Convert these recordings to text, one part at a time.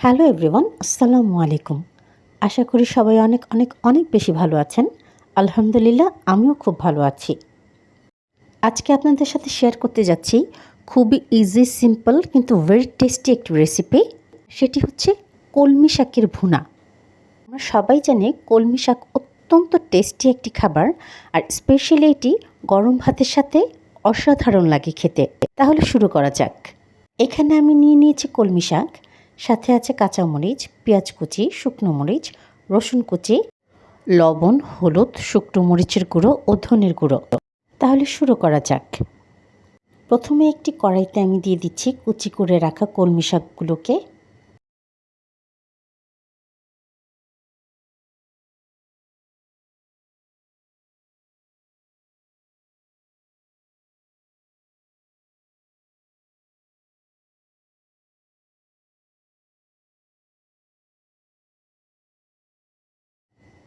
Hello everyone, আসসালামু আলাইকুম। আশা করি সবাই অনেক অনেক অনেক বেশি ভালো আছেন। আলহামদুলিল্লাহ, আমিও খুব ভালো আছি। আজকে আপনাদের সাথে শেয়ার করতে যাচ্ছি খুবই ইজি, সিম্পল কিন্তু ভেরি টেস্টি একটি রেসিপি। সেটি হচ্ছে কলমি শাকের ভুনা। আমরা সবাই জানি কলমি শাক অত্যন্ত টেস্টি একটি খাবার, আর স্পেশালি এটি গরম ভাতের সাথে অসাধারণ লাগে খেতে। তাহলে শুরু করা যাক। এখানে আমি নিয়ে নিয়েছি কলমি শাক, সাথে আছে কাঁচামরিচ, পেঁয়াজ কুচি, শুকনো মরিচ, রসুন কুচি, লবণ, হলুদ, শুকনো মরিচের গুঁড়ো ও ধনের গুঁড়ো। তাহলে শুরু করা যাক। প্রথমে একটি কড়াইতে আমি দিয়ে দিচ্ছি কুচি করে রাখা কলমি শাকগুলোকে।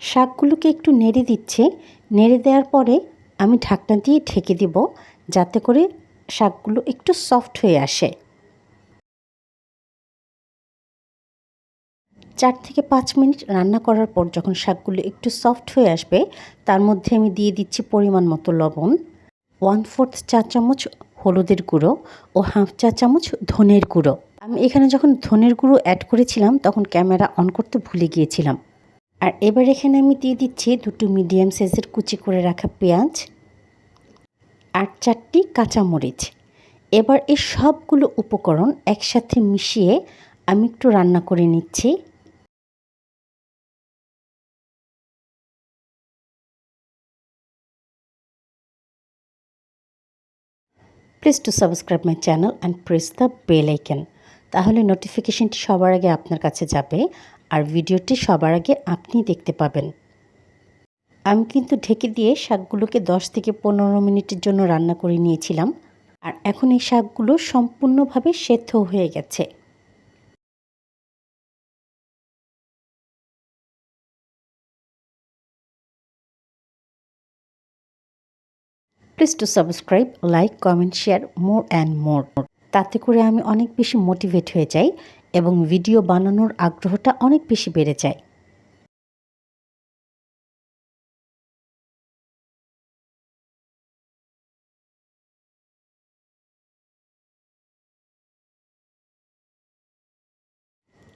শাকগুলোকে একটু নেড়ে দিচ্ছে। নেড়ে দেওয়ার পরে আমি ঢাকনা দিয়ে ঢেকে দিব, যাতে করে শাকগুলো একটু সফট হয়ে আসে। 4 থেকে 5 মিনিট রান্না করার পর যখন শাকগুলো একটু সফট হয়ে আসবে, তার মধ্যে আমি দিয়ে দিচ্ছি পরিমাণ মতো লবণ, 1/4 চা চামচ হলুদের গুঁড়ো ও 1/2 চা চামচ ধনের গুঁড়ো। আমি এখানে যখন ধনের গুঁড়ো অ্যাড করেছিলাম তখন ক্যামেরা অন করতে ভুলে গিয়েছিলাম। আর এবার এখানে আমি দিয়ে দিচ্ছি 2টি মিডিয়াম সাইজের কুচি করে রাখা পেঁয়াজ আর 4টি কাঁচামরিচ। এবার এই সবগুলো উপকরণ একসাথে মিশিয়ে আমি একটু রান্না করে নিচ্ছি। Please to subscribe my channel and press the bell icon. তাহলে নোটিফিকেশনটি সবার আগে আপনার কাছে যাবে আর ভিডিওটি সবার আগে আপনি দেখতে পাবেন। আমি কিন্তু ঢেকে দিয়ে শাকগুলোকে 10 থেকে 15 মিনিটের জন্য রান্না করে নিয়েছিলাম, আর এখন এই শাকগুলো সম্পূর্ণভাবে সেদ্ধ হয়ে গেছে। Please to subscribe, like, comment, share more and more. তাতে করে আমি অনেক বেশি মোটিভেট হয়ে যাই এবং ভিডিও বানানোর আগ্রহটা অনেক বেশি বেড়ে যায়।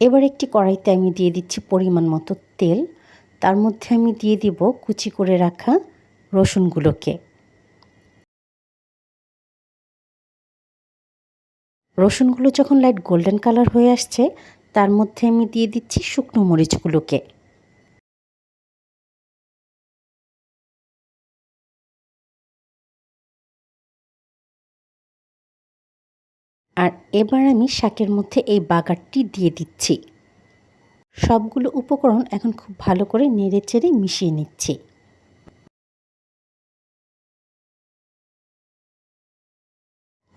এবার একটি কড়াইতে আমি দিয়ে দিচ্ছি পরিমাণ মতো তেল। তার মধ্যে আমি দিয়ে দিব কুচি করে রাখা রসুনগুলোকে। রসুনগুলো যখন লাইট গোল্ডেন কালার হয়ে আসছে, তার মধ্যে আমি দিয়ে দিচ্ছি শুকনো মরিচগুলোকে। আর এবার আমি শাকের মধ্যে এই বাগারটি দিয়ে দিচ্ছি। সবগুলো উপকরণ এখন খুব ভালো করে নেড়ে চেড়ে মিশিয়ে নিচ্ছি।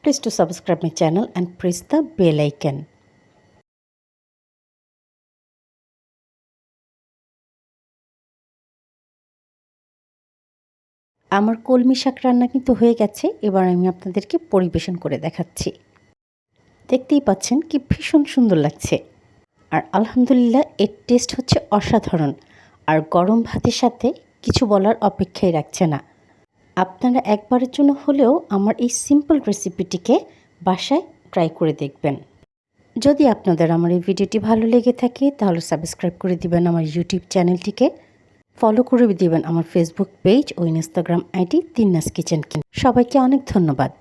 Please to subscribe my channel and press the bell icon. আমার কলমি শাক রান্না কিন্তু হয়ে গেছে। এবার আমি আপনাদেরকে পরিবেশন করে দেখাচ্ছি। দেখতেই পাচ্ছেন কি ভীষণ সুন্দর লাগছে। আর আলহামদুলিল্লাহ, এর টেস্ট হচ্ছে অসাধারণ। আর গরম ভাতের সাথে কিছু বলার অপেক্ষাই রাখছে না। আপনারা একবারের জন্য হলেও আমার এই সিম্পল রেসিপিটিকে বাসায় ট্রাই করে দেখবেন। যদি আপনাদের আমার এই ভিডিওটি ভালো লেগে থাকে তাহলে সাবস্ক্রাইব করে দিবেন আমার ইউটিউব চ্যানেলটিকে, ফলো করে দিবেন আমার ফেসবুক পেজ ও ইনস্টাগ্রাম আইডি তিন্নাস কিচেন। সবাইকে অনেক ধন্যবাদ।